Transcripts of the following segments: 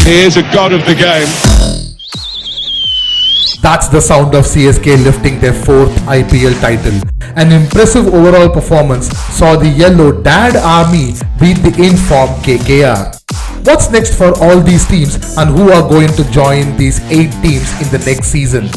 He is a god of the game. That's the sound of CSK lifting their fourth IPL title. An impressive overall performance saw the Yellow Dad Army beat the in-form KKR. What's next for all these teams and who are going to join these 8 teams in the next season?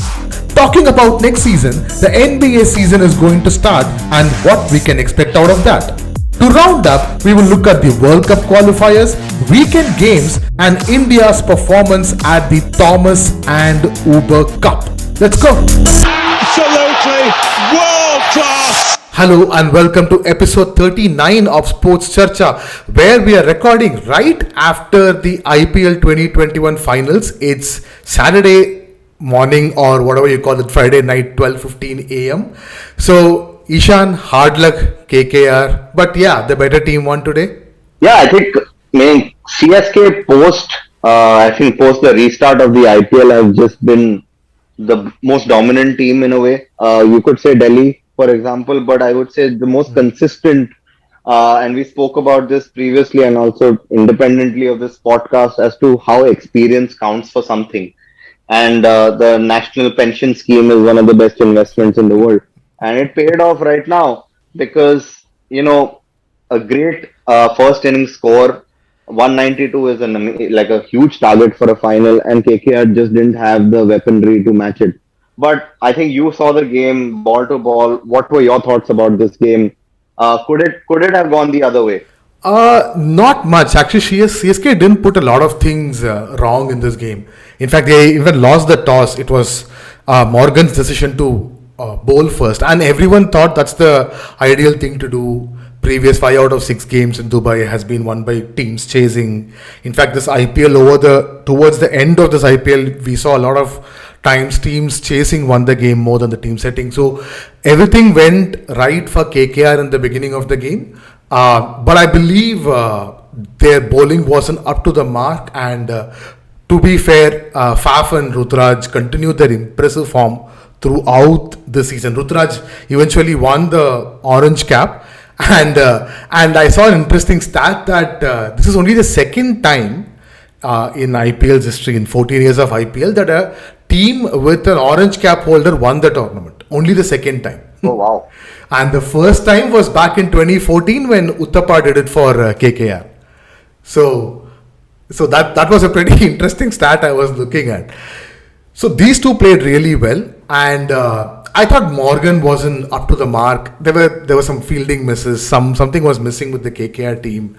Talking about next season, the NBA season is going to start and what we can expect out of that. To round up, we will look at the World Cup qualifiers, weekend games and India's performance at the Thomas and Uber Cup. Let's go! Absolutely world class! Hello and welcome to episode 39 of Sports Charcha, where we are recording right after the IPL 2021 finals. It's Saturday morning or whatever you call it, Friday night, 12:15 a.m. So Ishan, hard luck KKR, but yeah, the better team won today. Yeah, I think CSK post the restart of the IPL has just been the most dominant team in a way. You could say Delhi, for example, but I would say the most consistent. And we spoke about this previously and also independently of this podcast as to how experience counts for something. And the national pension scheme is one of the best investments in the world. And it paid off right now because, a great first inning score, 192 is a huge target for a final, and KKR just didn't have the weaponry to match it. But I think you saw the game ball to ball. What were your thoughts about this game? Could it have gone the other way? Not much. Actually, CSK didn't put a lot of things wrong in this game. In fact, they even lost the toss. It was Morgan's decision to bowl first, and everyone thought that's the ideal thing to do. Previous 5 out of 6 games in Dubai has been won by teams chasing. In fact, this IPL towards the end of this IPL, we saw a lot of times teams chasing won the game more than the team setting. So everything went right for KKR in the beginning of the game. But I believe their bowling wasn't up to the mark, and to be fair, Faf and Rutraj continued their impressive form throughout the season. Rutraj eventually won the orange cap, and I saw an interesting stat that this is only the second time in IPL's history, in 14 years of IPL, that a team with an orange cap holder won the tournament. Only the second time. Oh wow. And the first time was back in 2014 when Uttapa did it for KKR. So that was a pretty interesting stat I was looking at. So these two played really well, and I thought Morgan wasn't up to the mark. There were some fielding misses. Something was missing with the KKR team,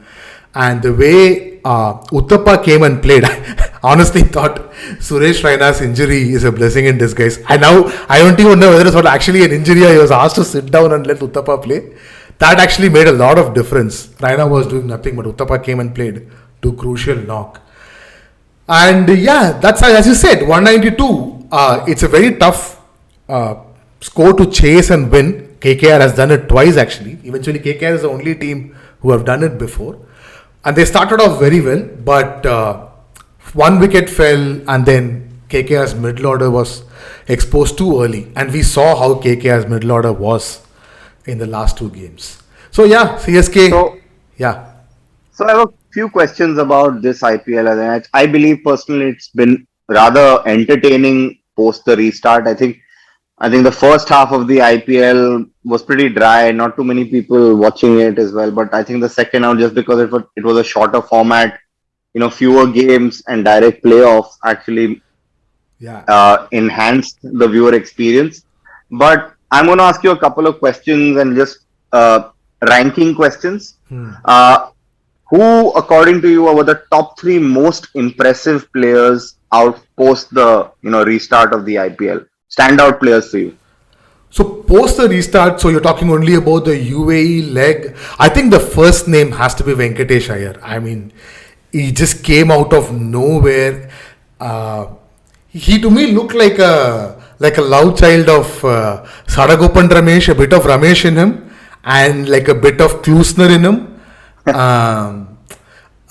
and the way Uttapa came and played, I honestly thought Suresh Raina's injury is a blessing in disguise. And now I don't even know whether it was actually an injury or he was asked to sit down and let Uttapa play. That actually made a lot of difference. Raina was doing nothing, but Uttapa came and played to crucial knock. And yeah, that's as you said, 192. It's a very tough score to chase and win. KKR has done it twice actually. Eventually, KKR is the only team who have done it before. And they started off very well, but one wicket fell, and then KKR's middle order was exposed too early. And we saw how KKR's middle order was in the last 2 games. So yeah, CSK. So I have a few questions about this IPL, and I believe personally it's been rather entertaining post the restart. I think the first half of the IPL was pretty dry, not too many people watching it as well. But I think the second half, just because it was a shorter format, fewer games and direct playoffs actually enhanced the viewer experience. But I'm going to ask you a couple of questions and just ranking questions. Who, according to you, were the top 3 most impressive players out post the restart of the IPL? Standout players for you. So post the restart, so you're talking only about the UAE leg. I think the first name has to be Venkatesh Iyer. I mean, he just came out of nowhere. He to me looked like a love child of Sadagopan Ramesh, a bit of Ramesh in him, and like a bit of Klusner in him.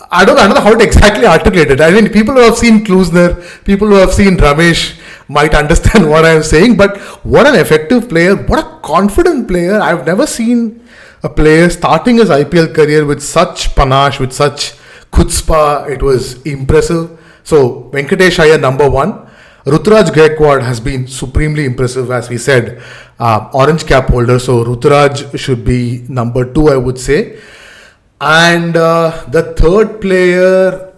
I don't know how to exactly articulate it. I mean, people who have seen Klusner, people who have seen Ramesh might understand what I am saying, but what an effective player, what a confident player. I've never seen a player starting his IPL career with such panache, with such chutzpah. It was impressive. So Venkatesh Iyer number 1. Ruturaj Gaikwad has been supremely impressive, as we said, orange cap holder. So Ruturaj should be number 2, I would say. And the third player,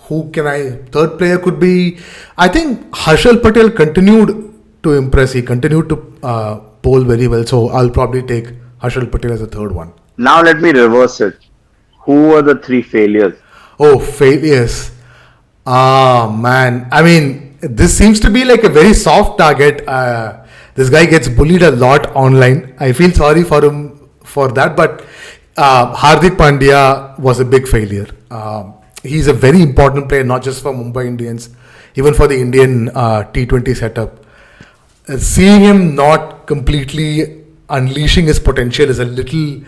Third player could be, I think Harshal Patel continued to impress. He continued to bowl very well. So I'll probably take Harshal Patel as the third one. Now let me reverse it. Who were the 3 failures? Oh, failures. Man. I mean, this seems to be like a very soft target. This guy gets bullied a lot online. I feel sorry for him for that. But Hardik Pandya was a big failure. He's a very important player, not just for Mumbai Indians, even for the Indian T20 setup. Seeing him not completely unleashing his potential is a little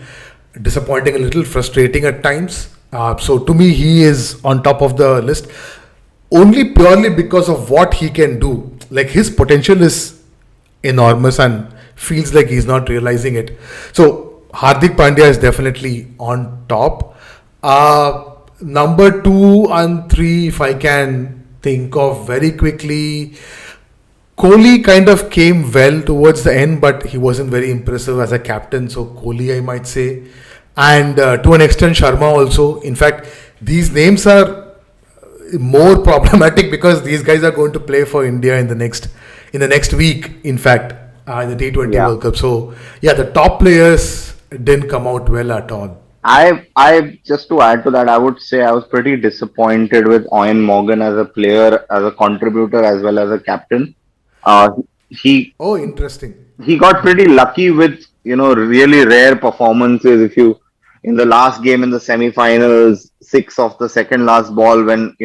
disappointing, a little frustrating at times. So to me, he is on top of the list only purely because of what he can do. Like, his potential is enormous and feels like he's not realizing it. So Hardik Pandya is definitely on top. Number 2 and 3, if I can think of very quickly, Kohli kind of came well towards the end, but he wasn't very impressive as a captain. So Kohli, I might say, and to an extent Sharma also. In fact, these names are more problematic because these guys are going to play for India in the next week. In fact, in the T20 World Cup. So yeah, the top players didn't come out well at all. I just to add to that, I would say I was pretty disappointed with Owen Morgan as a player, as a contributor, as well as a captain. Interesting. He got pretty lucky with really rare performances. If you in the last game in the semi-finals, 6 of the second last ball when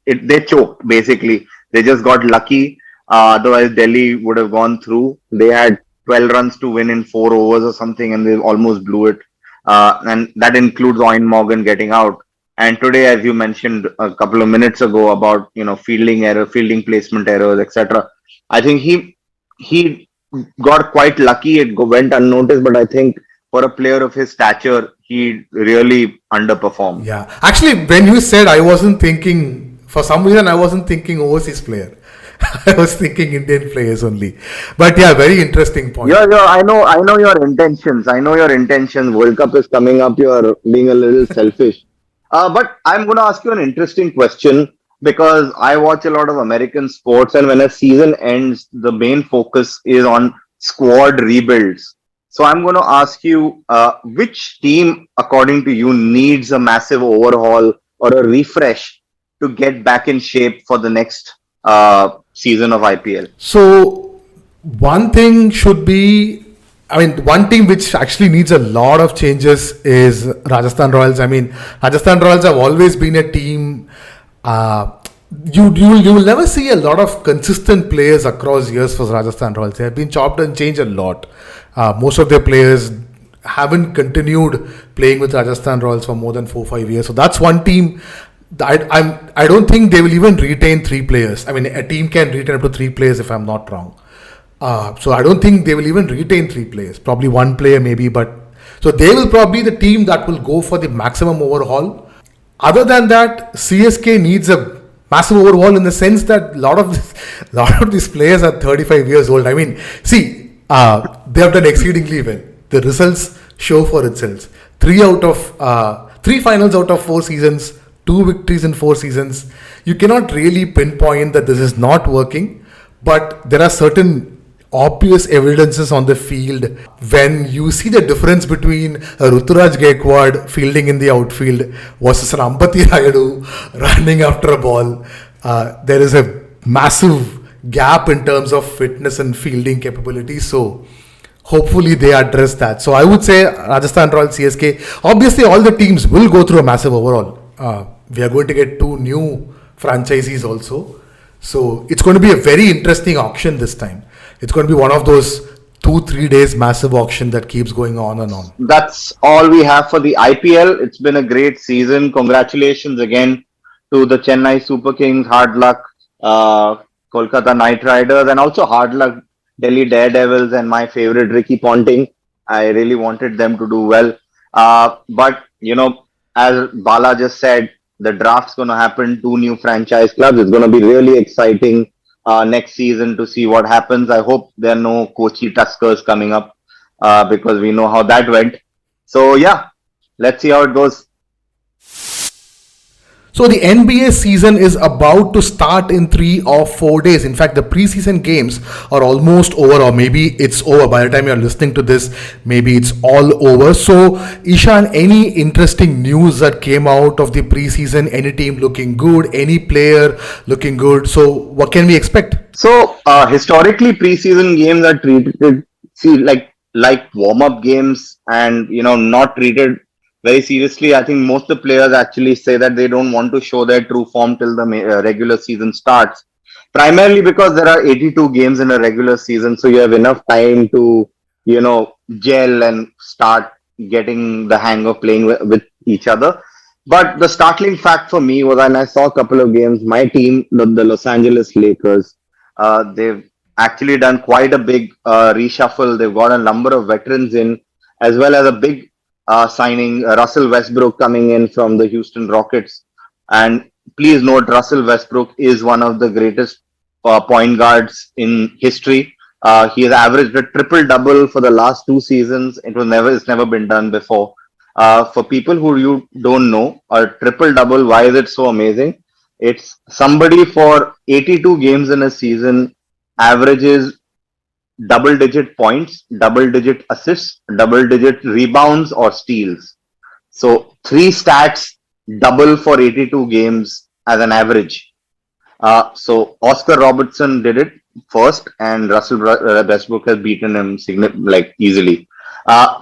they choked basically. They just got lucky. Otherwise, Delhi would have gone through. They had 12 runs to win in 4 overs or something, and they almost blew it. And that includes Owen Morgan getting out. And today, as you mentioned a couple of minutes ago about fielding error, fielding placement errors, etc. I think he got quite lucky. It went unnoticed, but I think for a player of his stature, he really underperformed. Yeah, actually, when you said, I wasn't thinking, for some reason, I wasn't thinking overseas player. I was thinking Indian players only. But yeah, very interesting point. Yeah, I know your intentions. World Cup is coming up. You are being a little selfish. But I'm going to ask you an interesting question because I watch a lot of American sports, and when a season ends, the main focus is on squad rebuilds. So I'm going to ask you, which team, according to you, needs a massive overhaul or a refresh to get back in shape for the next season of IPL? So one thing should be, one team which actually needs a lot of changes is Rajasthan Royals. Rajasthan Royals have always been a team. You will never see a lot of consistent players across years for Rajasthan Royals. They have been chopped and changed a lot. Most of their players haven't continued playing with Rajasthan Royals for more than 4-5 years. So that's one team. I don't think they will even retain 3 players. A team can retain up to 3 players if I'm not wrong. So I don't think they will even retain 3 players. Probably 1 player maybe, but so they will probably be the team that will go for the maximum overhaul. Other than that, CSK needs a massive overhaul in the sense that a lot of these players are 35 years old. They have done exceedingly well. The results show for itself. 3 finals out of 4 seasons, 2 victories in 4 seasons. You cannot really pinpoint that this is not working, but there are certain obvious evidences on the field. When you see the difference between Ruturaj Gaikwad fielding in the outfield versus Ambati Rayudu running after a ball, there is a massive gap in terms of fitness and fielding capability. So hopefully they address that. So I would say Rajasthan Royals, CSK. Obviously all the teams will go through a massive overhaul. We are going to get 2 new franchisees also. So it's going to be a very interesting auction this time. It's going to be one of those 2-3 days massive auction that keeps going on and on. That's all we have for the IPL. It's been a great season. Congratulations again to the Chennai Super Kings. Hard luck, Kolkata Knight Riders, and also hard luck, Delhi Daredevils and my favorite Ricky Ponting. I really wanted them to do well. But, as Bala just said, The draft's going to happen. 2 new franchise clubs. It's going to be really exciting next season to see what happens. I hope there are no Kochi Tuskers coming up because we know how that went. So yeah, let's see how it goes. So the NBA season is about to start in 3 or 4 days. In fact, the preseason games are almost over, or maybe it's over. By the time you're listening to this, maybe it's all over. So, Ishan, any interesting news that came out of the preseason? Any team looking good? Any player looking good? So, what can we expect? So historically, preseason games are treated like warm-up games, and not treated very seriously. I think most of the players actually say that they don't want to show their true form till the regular season starts. Primarily because there are 82 games in a regular season, so you have enough time to gel and start getting the hang of playing with each other. But the startling fact for me was when I saw a couple of games, my team, the Los Angeles Lakers, they've actually done quite a big reshuffle. They've got a number of veterans in, as well as a big signing, Russell Westbrook coming in from the Houston Rockets. And please note, Russell Westbrook is one of the greatest point guards in history. He has averaged a triple-double for the last 2 seasons. It's never been done before. For people who you don't know, a triple-double, why is it so amazing? It's somebody for 82 games in a season averages double-digit points, double-digit assists, double-digit rebounds or steals. So 3 stats double for 82 games as an average. So Oscar Robertson did it first, and Russell Westbrook has beaten him easily.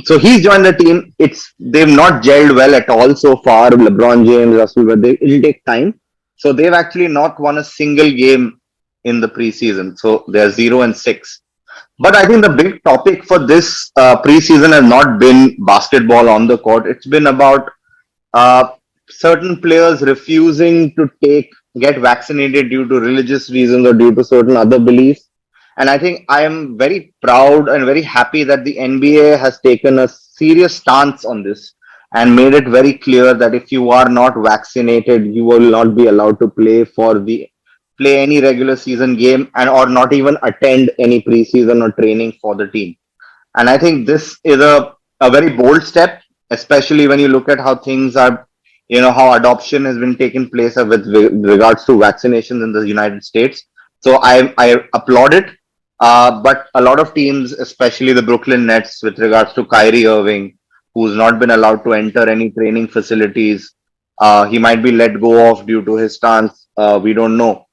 So he's joined the team. They've not gelled well at all so far. LeBron James, Russell, it'll take time. So they've actually not won a single game in the preseason. So they're 0-6. But I think the big topic for this preseason has not been basketball on the court. It's been about certain players refusing to get vaccinated due to religious reasons or due to certain other beliefs. And I think I am very proud and very happy that the NBA has taken a serious stance on this and made it very clear that if you are not vaccinated, you will not be allowed to play any regular season game or not even attend any preseason or training for the team. And I think this is a very bold step, especially when you look at how things are, how adoption has been taking place with regards to vaccinations in the United States. So I applaud it. But a lot of teams, especially the Brooklyn Nets, with regards to Kyrie Irving, who's not been allowed to enter any training facilities, he might be let go of due to his stance. We don't know.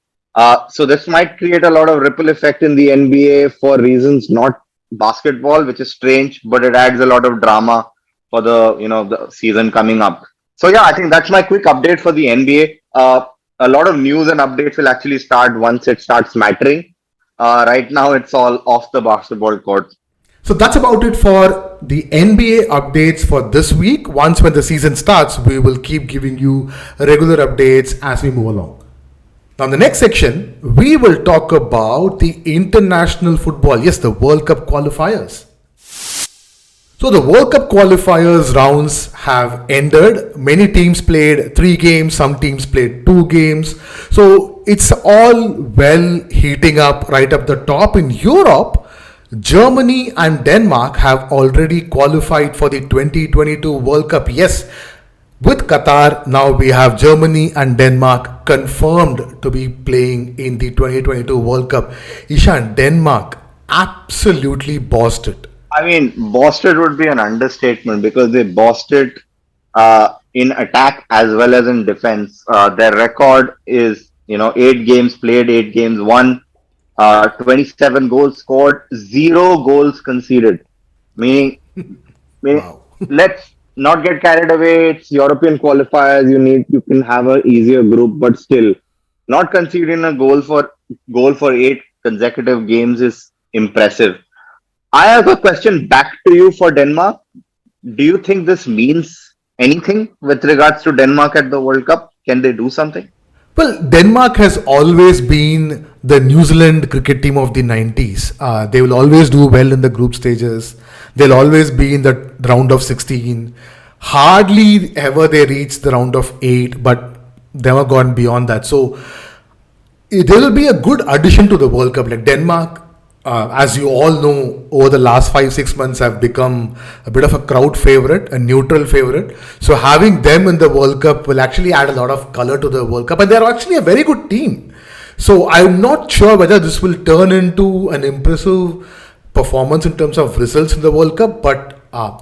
So this might create a lot of ripple effect in the NBA for reasons not basketball, which is strange, but it adds a lot of drama for the season coming up. So yeah, I think that's my quick update for the NBA. A lot of news and updates will actually start once it starts mattering. Right now, it's all off the basketball court. So that's about it for the NBA updates for this week. When the season starts, we will keep giving you regular updates as we move along. Now, in the next section, we will talk about the international football. Yes, the World Cup qualifiers. So the World Cup qualifiers rounds have ended. Many teams played 3 games, some teams played 2 games. So it's all well heating up right up the top. In Europe, Germany and Denmark have already qualified for the 2022 World Cup. Yes, with Qatar, now we have Germany and Denmark confirmed to be playing in the 2022 World Cup. Ishan, Denmark absolutely bossed it. I mean, bossed it would be an understatement because they bossed it in attack as well as in defense. Their record is, 8 games played, 8 games won, 27 goals scored, 0 goals conceded. Meaning Wow. let's not get carried away. It's European qualifiers. You can have an easier group, but still, not conceding a goal for 8 consecutive games is impressive. I have a question back to you for Denmark. Do you think this means anything with regards to Denmark at the World Cup? Can they do something? Well, Denmark has always been the New Zealand cricket team of the 90s. They will always do well in the group stages. They'll always be in the round of 16. Hardly ever they reach the round of 8. But never gone beyond that. So there will be a good addition to the World Cup. Like Denmark, as you all know, over the last 5-6 months have become a bit of a crowd favorite, a neutral favorite. So having them in the World Cup will actually add a lot of color to the World Cup, and they're actually a very good team. So I'm not sure whether this will turn into an impressive performance in terms of results in the World Cup, but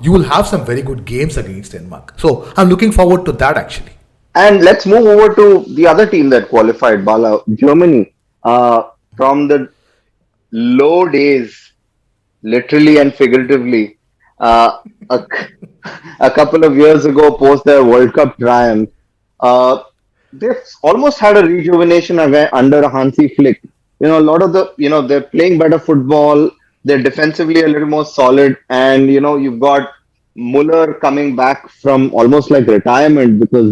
you will have some very good games against Denmark. So I'm looking forward to that actually. And let's move over to the other team that qualified, Bala, Germany. From the low days, literally and figuratively, a, a couple of years ago, post their World Cup triumph, they've almost had a rejuvenation under Hansi Flick. A lot of they're playing better football. They're defensively a little more solid, and you've got Muller coming back from almost like retirement because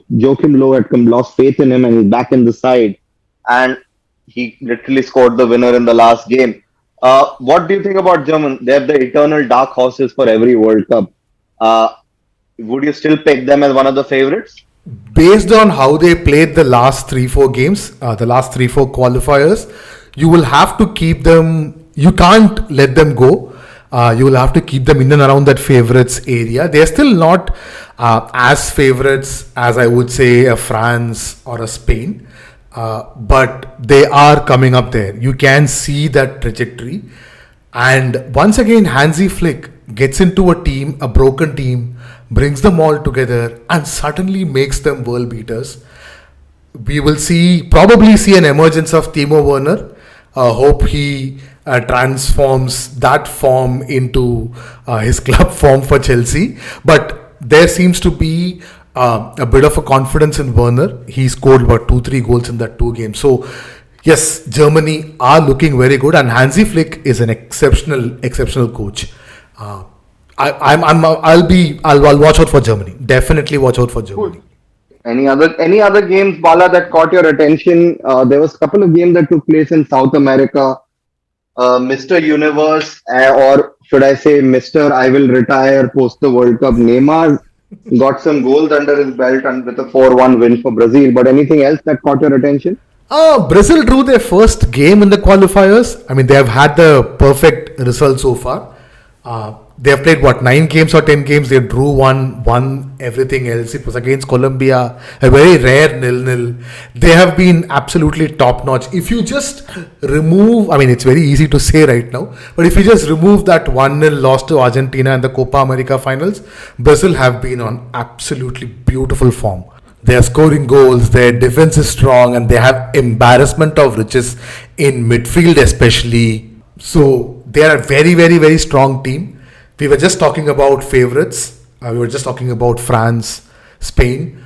Joachim Low had lost faith in him, and he's back in the side, and he literally scored the winner in the last game. What do you think about German? They're the eternal dark horses for every World Cup. Would you still pick them as one of the favorites? Based on how they played the last 3-4 games, the last 3-4 qualifiers, you will have to keep them. You can't let them go. You will have to keep them in and around that favorites area. They're still not as favorites as I would say a France or a Spain, but they are coming up there. You can see that trajectory. And once again, Hansi Flick gets into a team, a broken team, brings them all together and suddenly makes them world beaters. We will probably see an emergence of Timo Werner. Hope he transforms that form into his club form for Chelsea. But there seems to be a bit of a confidence in Werner. He scored about 2-3 goals in that 2 games. So yes, Germany are looking very good, and Hansi Flick is an exceptional coach. I'll watch out for Germany. Definitely watch out for Germany. Any other games, Bala, that caught your attention? There was a couple of games that took place in South America. Mr. Universe, or should I say Mr. I will retire post the World Cup. Neymar got some goals under his belt and with a 4-1 win for Brazil. But anything else that caught your attention? Brazil drew their first game in the qualifiers. I mean, they have had the perfect result so far. They have played 9 games or 10 games. They drew won everything else. It was against Colombia, a very rare 0-0. They have been absolutely top notch. If you just remove, I mean, it's very easy to say right now, but if you just remove that 1-0 loss to Argentina in the Copa America finals, Brazil have been on absolutely beautiful form. They are scoring goals, their defense is strong, and they have embarrassment of riches in midfield especially. So they are a very, very, very strong team. We were just talking about favorites. We were just talking about France, Spain.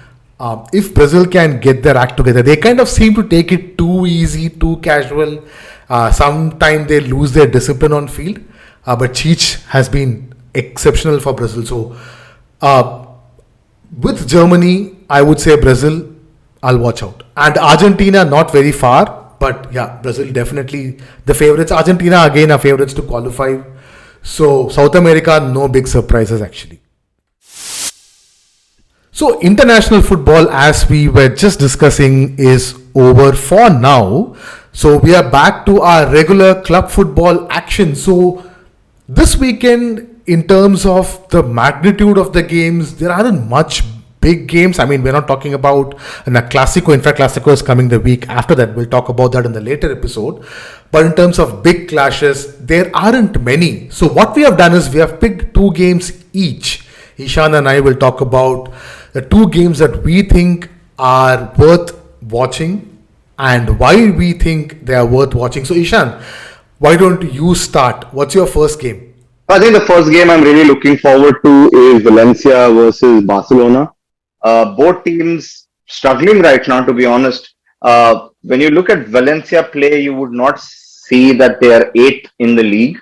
If Brazil can get their act together, they kind of seem to take it too easy, too casual. Sometimes they lose their discipline on field. But Cheech has been exceptional for Brazil. So with Germany, I would say Brazil, I'll watch out. And Argentina, not very far. But yeah, Brazil definitely the favorites. Argentina again are favorites to qualify. So South America, no big surprises actually. So international football, as we were just discussing, is over for now. So we are back to our regular club football action. So this weekend, in terms of the magnitude of the games, there aren't much big games. I mean, we're not talking about a Clasico. In fact, Clasico is coming the week after that. We'll talk about that in the later episode. But in terms of big clashes, there aren't many. So what we have done is we have picked 2 games each. Ishan and I will talk about the 2 games that we think are worth watching and why we think they are worth watching. So Ishan, why don't you start? What's your first game? I think the first game I'm really looking forward to is Valencia versus Barcelona. Both teams struggling right now, to be honest. When you look at Valencia play, you would not see that they are 8th in the league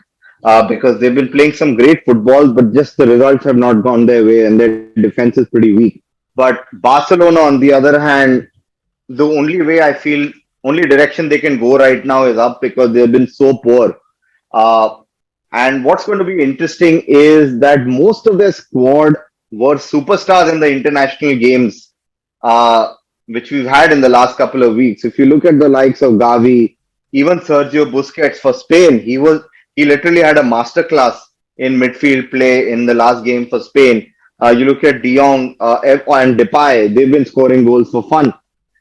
because they've been playing some great football, but just the results have not gone their way and their defense is pretty weak. But Barcelona, on the other hand, the only way I feel, only direction they can go right now is up because they've been so poor. And what's going to be interesting is that most of their squad were superstars in the international games. which we've had in the last couple of weeks. If you look at the likes of Gavi, even Sergio Busquets for Spain, he literally had a masterclass in midfield play in the last game for Spain. You look at De Jong and Depay; they've been scoring goals for fun.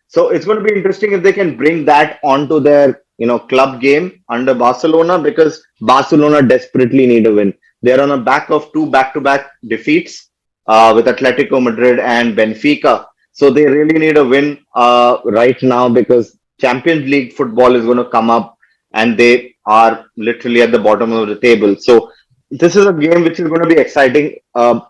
So it's going to be interesting if they can bring that onto their club game under Barcelona, because Barcelona desperately need a win. They're on a back of two back-to-back defeats with Atletico Madrid and Benfica. So they really need a win right now, because Champions League football is going to come up and they are literally at the bottom of the table. So this is a game which is going to be exciting.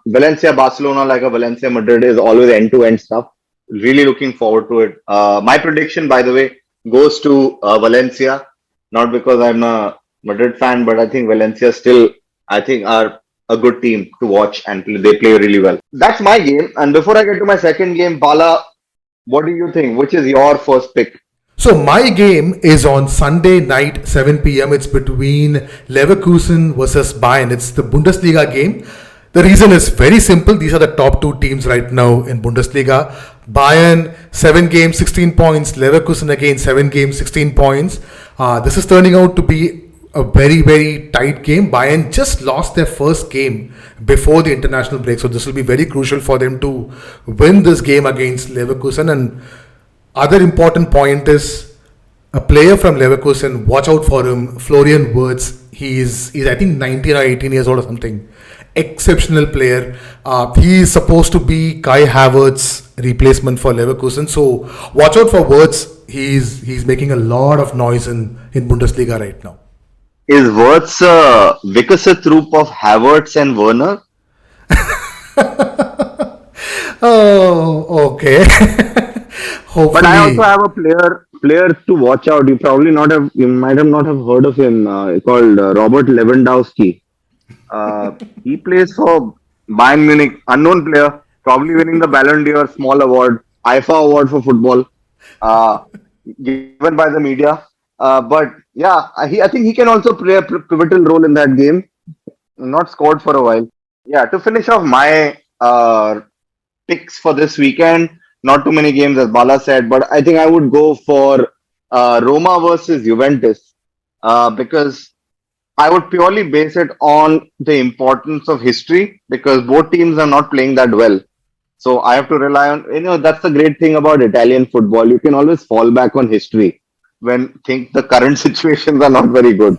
Valencia Barcelona, like a Valencia Madrid, is always end-to-end stuff. Really looking forward to it. My prediction, by the way, goes to Valencia, not because I'm a Madrid fan, but I think Valencia still, I think, are a good team to watch and they play really well. That's my game. And before I get to my second game, Bala, what do you think? Which is your first pick? So my game is on Sunday night, 7 p.m. It's between Leverkusen versus Bayern. It's the Bundesliga game. The reason is very simple. These are the top two teams right now in Bundesliga. Bayern, 7 games, 16 points. Leverkusen again, 7 games, 16 points. This is turning out to be a very, very tight game. Bayern just lost their first game before the international break. So this will be very crucial for them to win this game against Leverkusen. And other important point is a player from Leverkusen, watch out for him, Florian Wirtz. He's I think 19 or 18 years old or something. Exceptional player. He is supposed to be Kai Havertz's replacement for Leverkusen. So watch out for Wirtz. He's making a lot of noise in Bundesliga right now. Is Wirtz a Vikasat Roop of Havertz and Werner? Oh, okay. Hopefully. But I also have a player to watch out. You might have not have heard of him. Called Robert Lewandowski. He plays for Bayern Munich. Unknown player, probably winning the Ballon d'Or small award, IFA award for football, given by the media. But yeah, I think he can also play a pivotal role in that game. Not scored for a while. Yeah, to finish off my picks for this weekend, not too many games as Bala said, but I think I would go for Roma versus Juventus because I would purely base it on the importance of history, because both teams are not playing that well. So I have to rely on, that's the great thing about Italian football. You can always fall back on history when the current situations are not very good.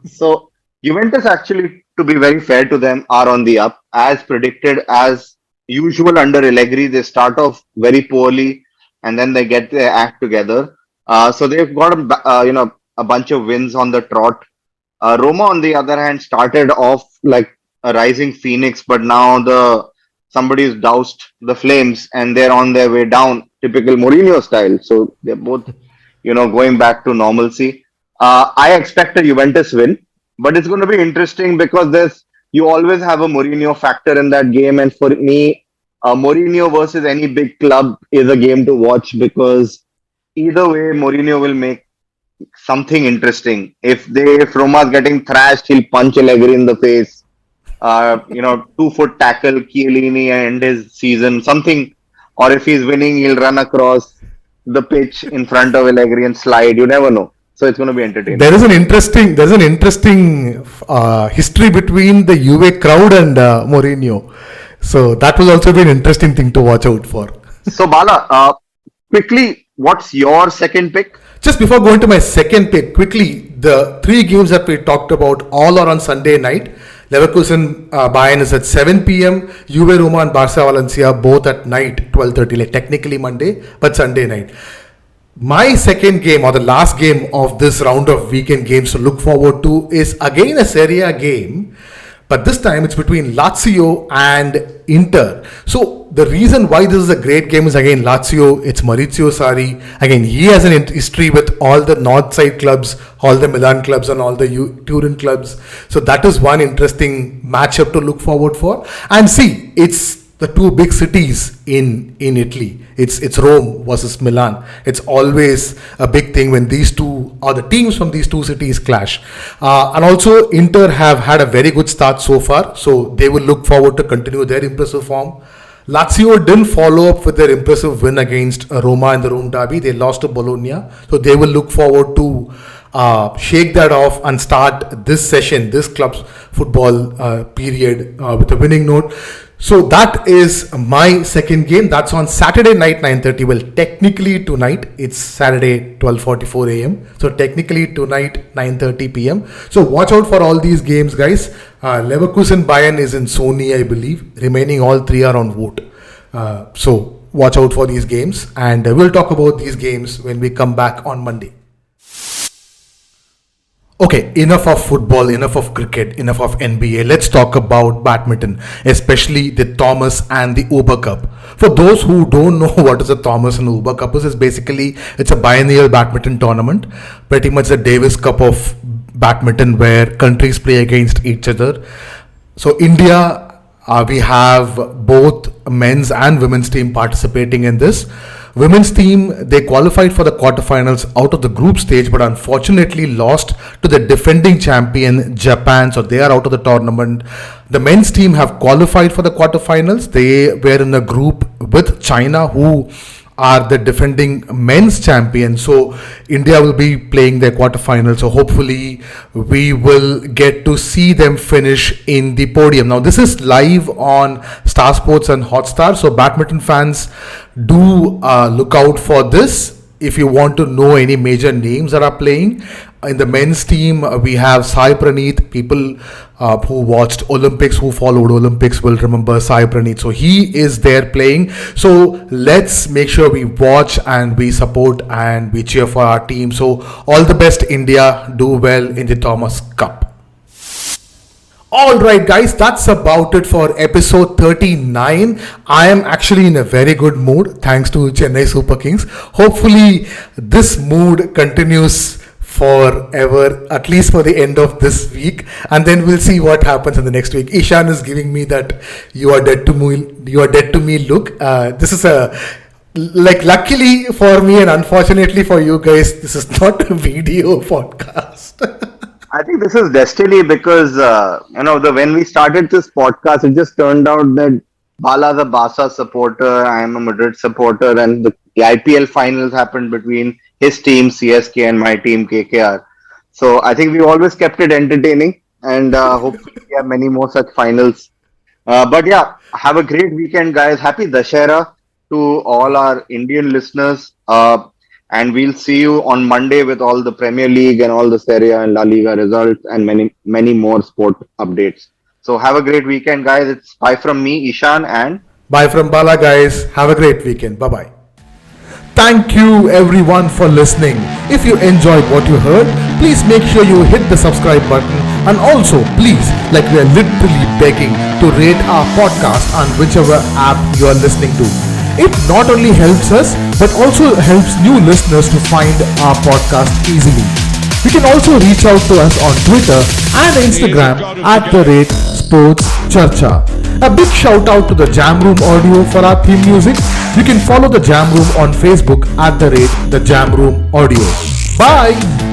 So Juventus, actually, to be very fair to them, are on the up. As predicted, as usual under Allegri, they start off very poorly and then they get their act together. So they've got a bunch of wins on the trot. Roma, on the other hand, started off like a rising phoenix, but now somebody's doused the flames and they're on their way down, typical Mourinho style. So they're both, going back to normalcy. I expect a Juventus win, but it's going to be interesting because you always have a Mourinho factor in that game. And for me, Mourinho versus any big club is a game to watch, because either way, Mourinho will make something interesting. If Roma's getting thrashed, he'll punch Allegri in the face. 2-foot tackle Chiellini and his season, something. Or if he's winning, he'll run across the pitch in front of Allegri and slide. You never know. So it's going to be entertaining. There's an interesting history between the Juve crowd and Mourinho. So that will also be an interesting thing to watch out for. So Bala, quickly, what's your second pick? Just before going to my second pick, quickly, the 3 games that we talked about all are on Sunday night. Leverkusen Bayern is at 7 p.m. Juve Roma and Barca Valencia both at night, 12:30, like technically Monday, but Sunday night. My second game, or the last game of this round of weekend games to look forward to, is again a Serie A game, but this time it's between Lazio and Inter. So the reason why this is a great game is, again, Lazio, it's Maurizio Sarri. Again, he has an history with all the north side clubs, all the Milan clubs and all the Turin clubs. So that is one interesting matchup to look forward for. And see, it's the two big cities in Italy. It's Rome versus Milan. It's always a big thing when these two, or the teams from these two cities, clash. And also Inter have had a very good start so far, so they will look forward to continue their impressive form. Lazio didn't follow up with their impressive win against Roma in the Rome derby. They lost to Bologna. So they will look forward to shake that off and start this session, this club's football period with a winning note. So that is my second game. That's on Saturday night 9:30. Well, technically tonight it's Saturday 12:44 a.m. So technically tonight 9:30 p.m. So watch out for all these games, guys. Leverkusen Bayern is in Sony, I believe. Remaining all three are on Voot. So watch out for these games, and we'll talk about these games when we come back on Monday. Okay, enough of football, enough of cricket, enough of NBA. Let's talk about badminton, especially the Thomas and the Uber Cup. For those who don't know what is the Thomas and Uber Cup is, it's a biennial badminton tournament, pretty much the Davis Cup of badminton where countries play against each other. So India, we have both men's and women's team participating in this. Women's team, they qualified for the quarterfinals out of the group stage, but unfortunately lost to the defending champion Japan, so they are out of the tournament. The men's team have qualified for the quarterfinals. They were in a group with China, who are the defending men's champion. So India will be playing their quarterfinals. So hopefully we will get to see them finish in the podium. Now this is live on Star Sports and Hotstar. So badminton fans, do look out for this. If you want to know any major names that are playing in the men's team, we have Sai Praneeth. People who watched Olympics, who followed Olympics, will remember Sai Praneeth. So he is there playing. So let's make sure we watch and we support and we cheer for our team. So all the best, India. Do well in the Thomas Cup. Alright guys, that's about it for episode 39. I am actually in a very good mood thanks to Chennai Super Kings. Hopefully this mood continues forever, at least for the end of this week, and then we'll see what happens in the next week. Ishan is giving me that you are dead to me look. This is luckily for me and unfortunately for you guys, this is not a video podcast. I think this is destiny because, when we started this podcast, it just turned out that Bala's a Barca supporter, I am a Madrid supporter, and the IPL finals happened between his team, CSK, and my team, KKR. So I think we always kept it entertaining, and hopefully we have many more such finals. But yeah, have a great weekend, guys. Happy Dussehra to all our Indian listeners. And we'll see you on Monday with all the Premier League and all the Serie A and La Liga results and many, many more sport updates. So have a great weekend, guys. It's bye from me, Ishan, and bye from Bala, guys. Have a great weekend. Bye-bye. Thank you everyone for listening. If you enjoyed what you heard, please make sure you hit the subscribe button, and also please, we are literally begging to rate our podcast on whichever app you are listening to. It not only helps us, but also helps new listeners to find our podcast easily. You can also reach out to us on Twitter and Instagram @SportsCharcha. A big shout out to the Jam Room Audio for our theme music. You can follow the Jam Room on Facebook @the Jam Room Audio. Bye!